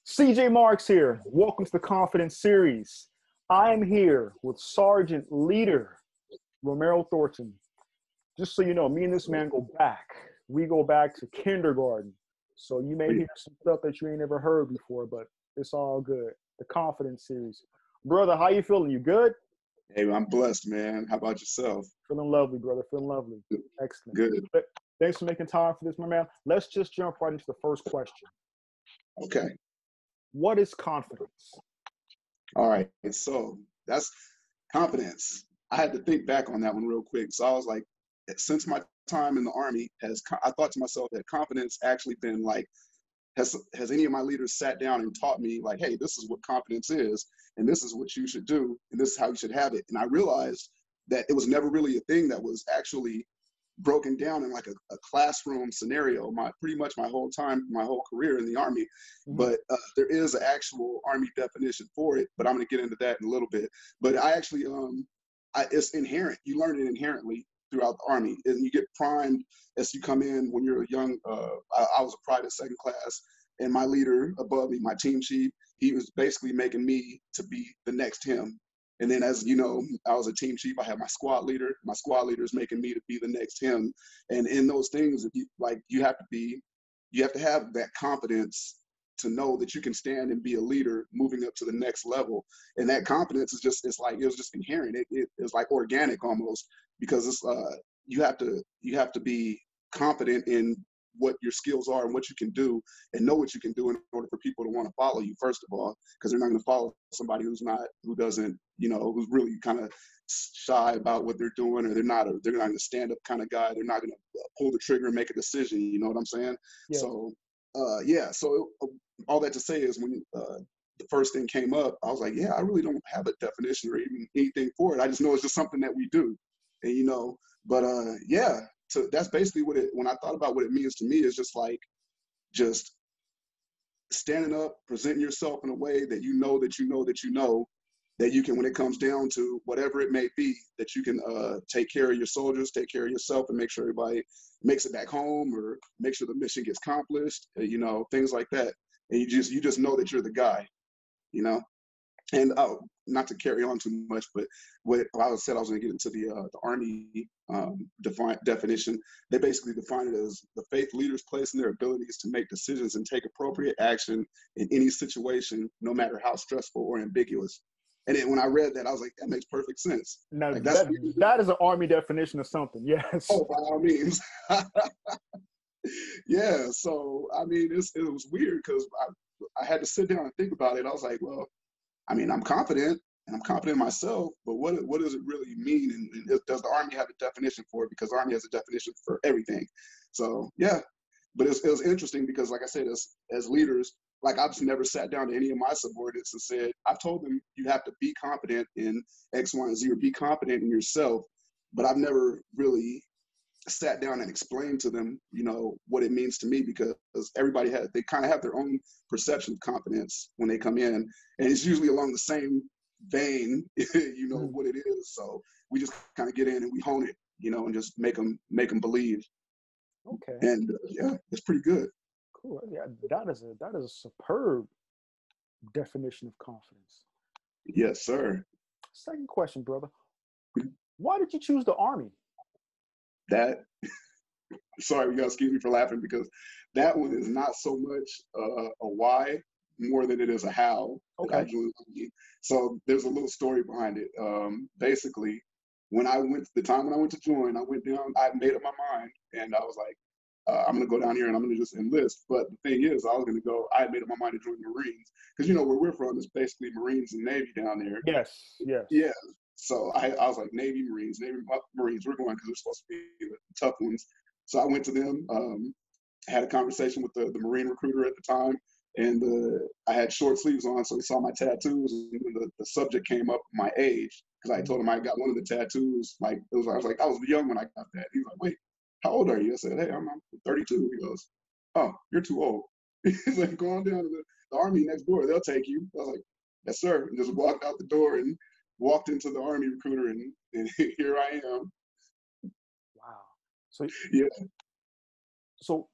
CJ Marks here. Welcome to the Confidence Series. I am here with Sergeant Leader Romero Thornton. Just so you know, me and this man go back. We go back to kindergarten. So you may hear some stuff that you ain't never heard before, but it's all good. The Confidence Series. Brother, how you feeling? You good? Hey, I'm blessed, man. How about yourself? Feeling lovely, brother. Feeling lovely. Excellent. Good. Thanks for making time for this, my man. Let's just jump right into the first question. Okay. What is confidence? All right. So that's confidence. I had to think back on that one real quick. So I was like, since my time in the Army, I thought to myself that confidence actually been like, has any of my leaders sat down and taught me like, hey, this is what confidence is, and this is what you should do, and this is how you should have it. And I realized that it was never really a thing that was actually broken down in like a classroom scenario pretty much my whole career in the Army. But there is an actual Army definition for it, but I'm going to get into that in a little bit. But I actually it's inherent. You learn it inherently throughout the Army, and you get primed as you come in. When you're a young I was a private second class, and my leader above me, my team chief, he was basically making me to be the next him. And then, as you know, I was a team chief. I had my squad leader. My squad leader is making me to be the next him. And in those things, you have to have that confidence to know that you can stand and be a leader moving up to the next level. And that confidence is just, it was just inherent. It's like organic almost, because it's you have to be confident in what your skills are and what you can do, and know what you can do in order for people to want to follow you, first of all, because they're not going to follow somebody who's who's really kind of shy about what they're doing, or they're not going to stand up kind of guy. They're not going to pull the trigger and make a decision. You know what I'm saying? Yeah. So, So all that to say is, when the first thing came up, I was like, yeah, I really don't have a definition or even anything for it. I just know it's just something that we do, and yeah. So that's basically when I thought about what it means to me, is just standing up, presenting yourself in a way that you know that you can, when it comes down to whatever it may be, that you can take care of your soldiers, take care of yourself, and make sure everybody makes it back home, or make sure the mission gets accomplished, things like that. And you just know that you're the guy, And not to carry on too much, but what I said I was going to get into the Army definition. They basically define it as the faith leaders place in their abilities to make decisions and take appropriate action in any situation, no matter how stressful or ambiguous. And then when I read that, I was like, that makes perfect sense. Now, that is an Army definition of something. Yes. Oh, by all means. Yeah. So, I mean, it was weird, because I had to sit down and think about it. I was like, well, I mean, I'm confident, and I'm confident in myself, but what does it really mean? And does the Army have a definition for it? Because the Army has a definition for everything. So, yeah. But it was interesting, because, like I said, as leaders, like, I've just never sat down to any of my subordinates and said, I've told them you have to be confident in X, Y, and Z, or be confident in yourself. But I've never really sat down and explained to them, what it means to me, because they kind of have their own perception of confidence when they come in, and it's usually along the same vein, what it is. So we just kind of get in and we hone it, and just make them believe. Okay. And yeah, it's pretty good. Cool. Yeah, that is a superb definition of confidence. Yes, sir. Second question, brother. Why did you choose the Army? That, sorry, you gotta excuse me for laughing, because that one is not so much a why, more than it is a how. Okay. So there's a little story behind it. Basically, when I went to join, I went down, I made up my mind, and I was like, I'm gonna go down here and I'm gonna just enlist. But the thing is, I had made up my mind to join the Marines, because where we're from is basically Marines and Navy down there. Yes. Yeah. So I was like, Navy, Marines, we're going, because we're supposed to be the tough ones. So I went to them, had a conversation with the Marine recruiter at the time, and I had short sleeves on, so he saw my tattoos, and the subject came up, my age, because I told him I got one of the tattoos. I was like, I was young when I got that. He was like, wait, how old are you? I said, hey, I'm 32. He goes, oh, you're too old. He's like, go on down to the Army next door, they'll take you. I was like, yes, sir. And just walked out the door and walked into the Army recruiter, and here I am. Wow. So yeah. So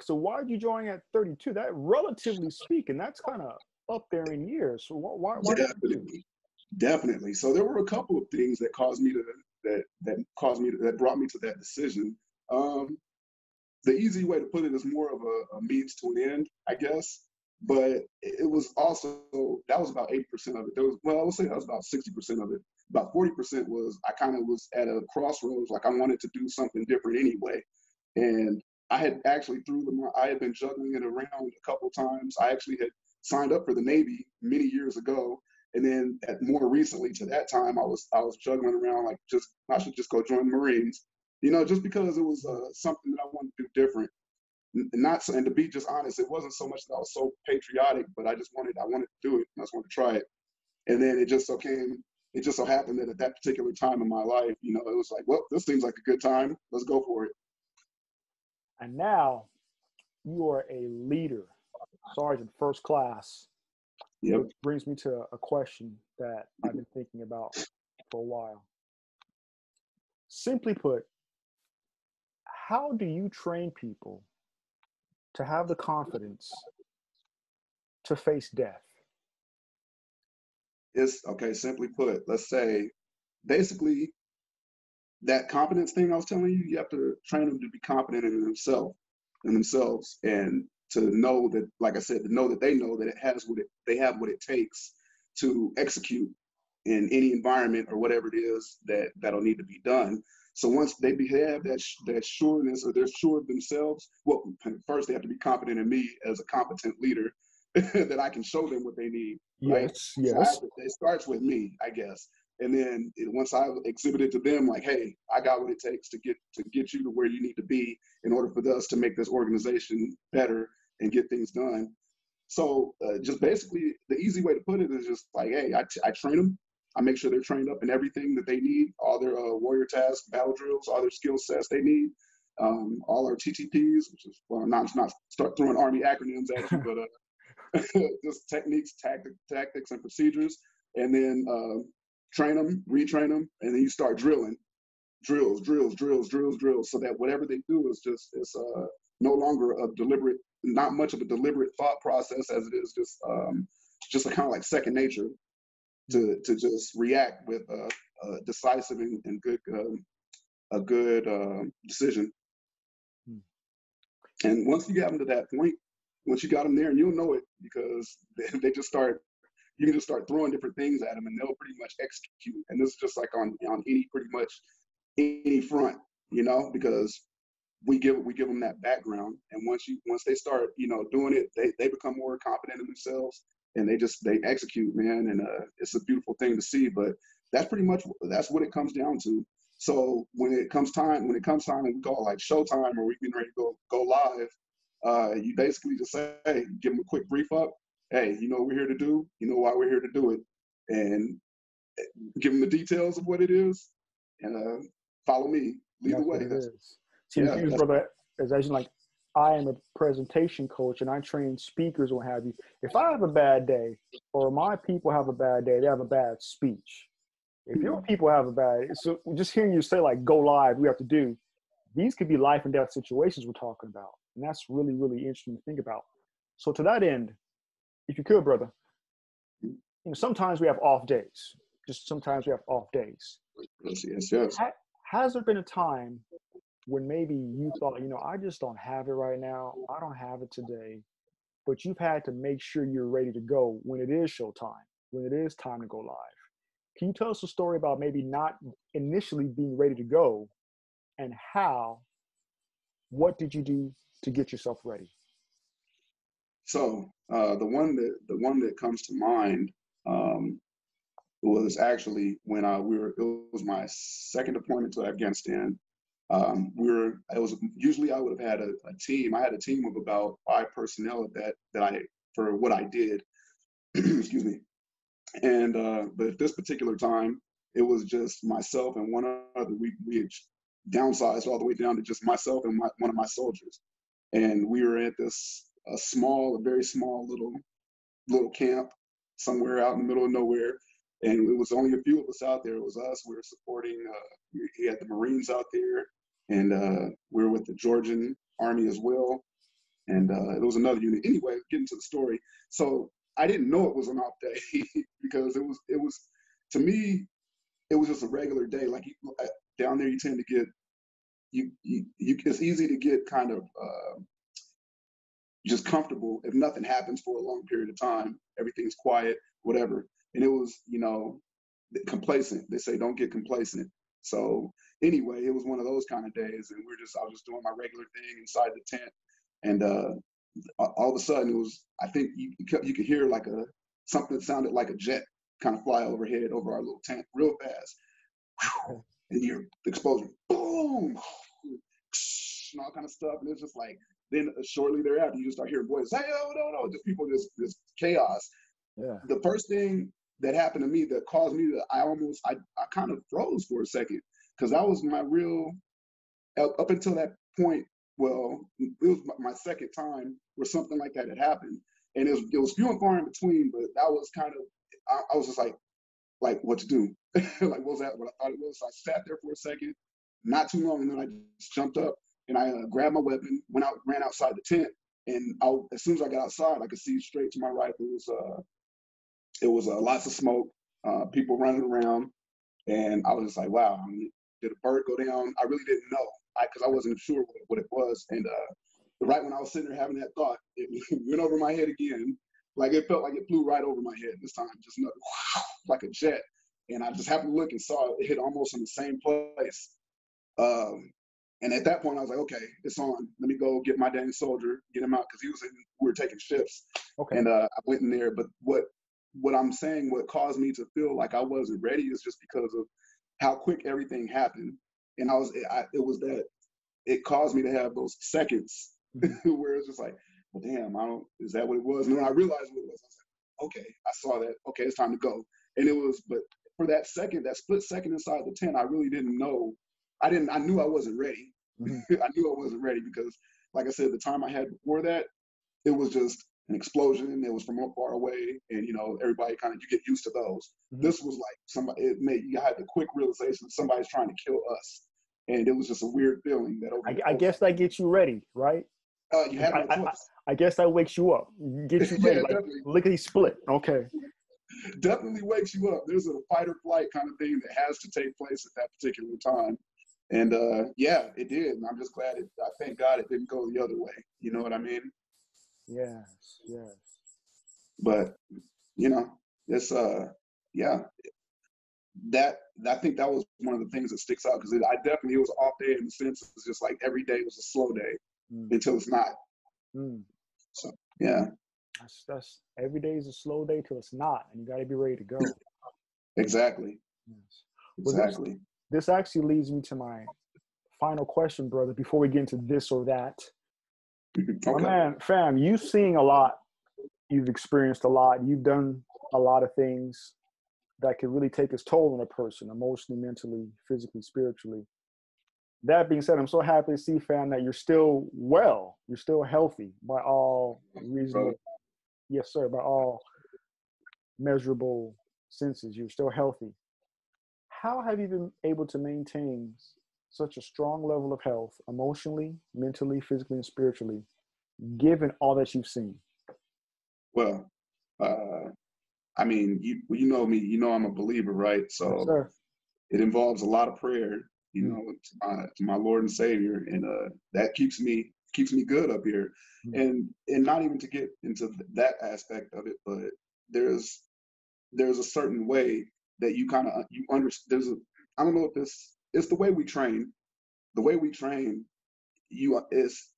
So why did you join at 32? That, relatively speaking, that's kind of up there in years. So why 32? Definitely, definitely. So there were a couple of things that caused me to that brought me to that decision. Um, the easy way to put it is more of a means to an end, I guess. But it was also, that was about 80% of it. There was, well, I would say that was about 60% of it. About 40% was I kind of was at a crossroads, like I wanted to do something different anyway. And I had actually I had been juggling it around a couple times. I actually had signed up for the Navy many years ago. And then more recently to that time, I was juggling around like I should just go join the Marines, just because it was something that I wanted to do different. And to be just honest, it wasn't so much that I was so patriotic, but I wanted to do it. I just wanted to try it. And then it just so happened that at that particular time in my life, it was like, well, this seems like a good time. Let's go for it. And now you are a leader, Sergeant First Class, Yep. which brings me to a question that I've been thinking about for a while. Simply put, how do you train people to have the confidence to face death? It's okay, simply put, let's say basically that competence thing I was telling you, you have to train them to be confident in themselves, and to know that, like I said, to know that they know that they have what it takes to execute in any environment or whatever it is that'll need to be done. So once they have that sureness, or they're sure of themselves, well, first they have to be confident in me as a competent leader that I can show them what they need. Right? Yes. So it starts with me, I guess. And then once I exhibit it to them, like, hey, I got what it takes to get you to where you need to be in order for us to make this organization better and get things done. So just basically, the easy way to put it is just like, hey, I train them. I make sure they're trained up in everything that they need, all their warrior tasks, battle drills, all their skill sets they need, all our TTPs, which is, well, not start throwing Army acronyms at you, but just techniques, tactics, and procedures, and then train them, retrain them, and then you start drills, so that whatever they do is it's no longer not much of a deliberate thought process, as it is just a kind of like second nature to just react with a decisive and good a good decision. And once you get them to that point, once you got them there, and you'll know it because they just start. You can just start throwing different things at them, and they'll pretty much execute. And this is just like on any front, because we give them that background. And once they start, doing it, they become more confident in themselves, and they execute, man. And it's a beautiful thing to see. But that's what it comes down to. So when it comes time, and we call it like showtime, or we getting ready to go live, you basically just say, hey, give them a quick brief up. Hey, you know what we're here to do. You know why we're here to do it, and give them the details of what it is, and follow me. Lead the way. See, the thing is, brother, is as like, I am a presentation coach and I train speakers or what have you. If I have a bad day, or my people have a bad day, they have a bad speech. If your people have a bad, so just hearing you say like go live, we have to do, these could be life and death situations we're talking about. And that's really, really interesting to think about. So to that end, if you could, brother, sometimes we have off days. Sometimes we have off days. Yes. Has there been a time when maybe you thought, I just don't have it right now. I don't have it today. But you've had to make sure you're ready to go when it is showtime, when it is time to go live. Can you tell us a story about maybe not initially being ready to go, and what did you do to get yourself ready? So the one that comes to mind was actually when it was my second deployment to Afghanistan. Usually I would have had a team. I had a team of about 5 personnel for what I did. Excuse me. And but at this particular time, it was just myself and one other. We had downsized all the way down to just myself and one of my soldiers, and we were at a very small little camp somewhere out in the middle of nowhere. And it was only a few of us out there. It was us. We were supporting. We had the Marines out there, and we were with the Georgian Army as well. and it was another unit. Anyway, getting to the story. So I didn't know it was an off day because it was to me it was just a regular day. Like down there, you tend to get you it's easy to get kind of just comfortable if nothing happens for a long period of time. Everything's quiet, whatever. And it was, complacent. They say don't get complacent. So anyway, it was one of those kind of days, and I was just doing my regular thing inside the tent, and all of a sudden it was. I think you could hear like something that sounded like a jet kind of fly overhead over our little tent real fast, and you hear the explosion, boom, and all kind of stuff, and it's just like. Then shortly thereafter, you just start hearing voices. Hey, oh, no, just people, this chaos. Yeah. The first thing that happened to me that caused me to, I kind of froze for a second because that was my real, up until that point, well, it was my second time where something like that had happened. And it was few and far in between, but that was kind of, I was just like what to do? Like, what was that? What I thought it was. So I sat there for a second, not too long, and then I just jumped up. And I grabbed my weapon, ran outside the tent, and as soon as I got outside, I could see straight to my right. It was lots of smoke, people running around, and I was just like, wow, did a bird go down? I really didn't know, because I wasn't sure what it was. And right when I was sitting there having that thought, it went over my head again. Like it felt like it flew right over my head this time, just another, like a jet. And I just happened to look and saw it hit almost in the same place. And at that point, I was like, okay, it's on. Let me go get my dang soldier, get him out, because we were taking shifts. Okay. And I went in there. But what I'm saying, what caused me to feel like I wasn't ready is just because of how quick everything happened. And it caused me to have those seconds where it's just like, well, damn, is that what it was? And when I realized what it was, I was like, okay, I saw that. Okay, it's time to go. And but for that second, that split second inside the tent, I really didn't know. I knew I wasn't ready. Mm-hmm. I knew I wasn't ready because, like I said, the time I had before that, it was just an explosion. It was from far away, and everybody you get used to those. Mm-hmm. This was like you had the quick realization somebody's trying to kill us, and it was just a weird feeling that. I guess that gets you ready, right? You have no choice. I guess that wakes you up, gets you ready. Yeah, like, lickety split. Okay. Definitely wakes you up. There's a fight or flight kind of thing that has to take place at that particular time. And yeah, it did. And I'm just glad I thank God it didn't go the other way. You know what I mean? Yes. But it's yeah. I think that was one of the things that sticks out because it was an off day in the sense it's just like every day was a slow day until it's not. So yeah. That's every day is a slow day till it's not, and you got to be ready to go. Exactly. Yes. Exactly. This actually leads me to my final question, brother, before we get into this or that. Okay. My man, fam, you've seen a lot. You've experienced a lot. You've done a lot of things that can really take its toll on a person, emotionally, mentally, physically, spiritually. That being said, I'm so happy to see, fam, that you're still well. You're still healthy by all reasonable, yes, sir, by all measurable senses. You're still healthy. How have you been able to maintain such a strong level of health, emotionally, mentally, physically, and spiritually, given all that you've seen? Well, I mean, you know me, I'm a believer, right? So yes, it involves a lot of prayer, to my Lord and Savior, and that keeps me good up here. And not even to get into that aspect of it, but there's a certain way that you understand. I don't know if it's the way we train. The way we train, it's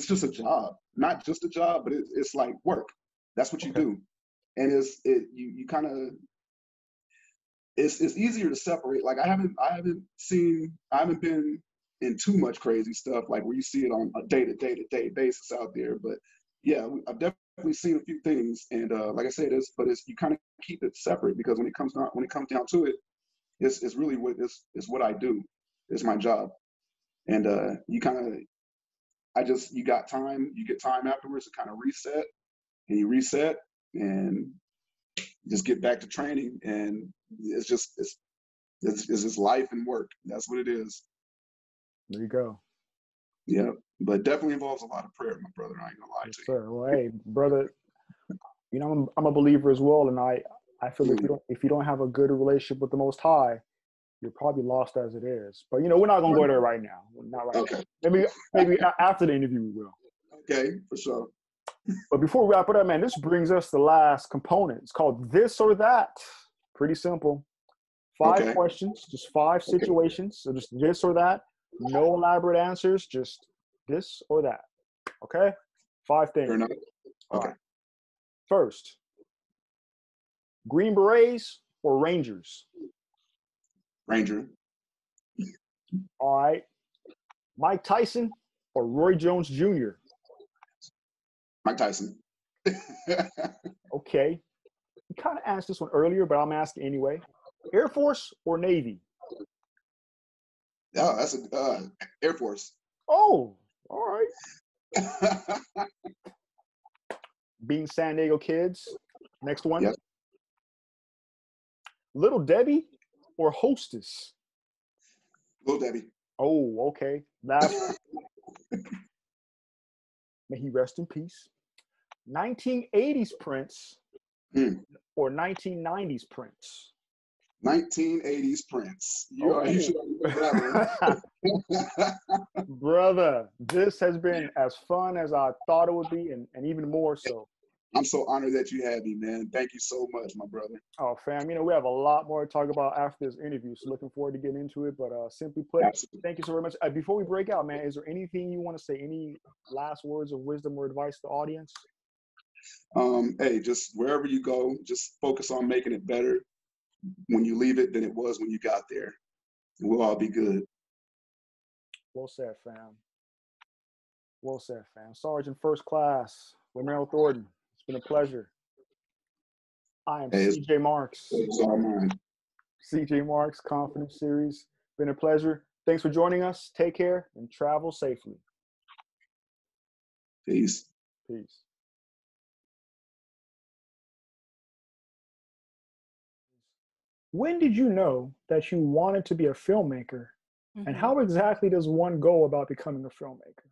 just a job, not just a job, but it's like work. That's what you do, and you kind of. It's easier to separate. Like I haven't been in too much crazy stuff like where you see it on a day-to-day basis out there. But yeah, I've definitely seen a few things, and like I said, you kind of keep it separate because when it comes down to it, it's really what I do. It's my job, and you get time afterwards to kind of reset, and you reset and just get back to training, and it's just life and work. That's what it is. There you go. Yeah, but definitely involves a lot of prayer, my brother. I ain't gonna lie Yes, to sir. Well, hey, brother, I'm a believer as well, and I feel you. if you don't have a good relationship with the Most High, you're probably lost as it is. But we're not gonna go there right now. Not right now. Okay, Maybe after the interview we will. okay, for sure. But before we wrap it up, man, this brings us to the last component. It's called this or that. Pretty simple. 5 Okay, questions, just 5 okay, situations. So just this or that. No elaborate answers, just this or that. Okay? 5 fair things. enough. All Okay, right. First, Green Berets or Rangers? Ranger, All right. Mike Tyson or Roy Jones Jr.? Mike Tyson. Okay. You kind of asked this one earlier, but I'm asking anyway. Air Force or Navy? Oh, that's a Air Force. Oh, all right. Being San Diego kids. Next one. Yep, Little Debbie or Hostess? Little Debbie. Oh, okay. Last one. May he rest in peace. 1980s Prince Hmm. or 1990s Prince? 1980s Prince. You Oh, should know that one. brother, this has been as fun as I thought it would be, and even more so. I'm so honored that you had me, man. Thank you so much, my brother. Oh, fam, we have a lot more to talk about after this interview, so looking forward to getting into it. But simply put, Absolutely. thank you so very much. Before we break out, man, is there anything you want to say? Any last words of wisdom or advice to the audience? Hey, just wherever you go, just focus on making it better when you leave it than it was when you got there. And we'll all be good. Well said, fam. Well said, fam. Sergeant First Class, Romero Thornton. It's been a pleasure. I am Hey, CJ Marks. it's all mine. CJ Marks, Confidence Series. Been a pleasure. Thanks for joining us. Take care and travel safely. Peace. Peace. When did you know that you wanted to be a filmmaker? And Mhm. how exactly does one go about becoming a filmmaker?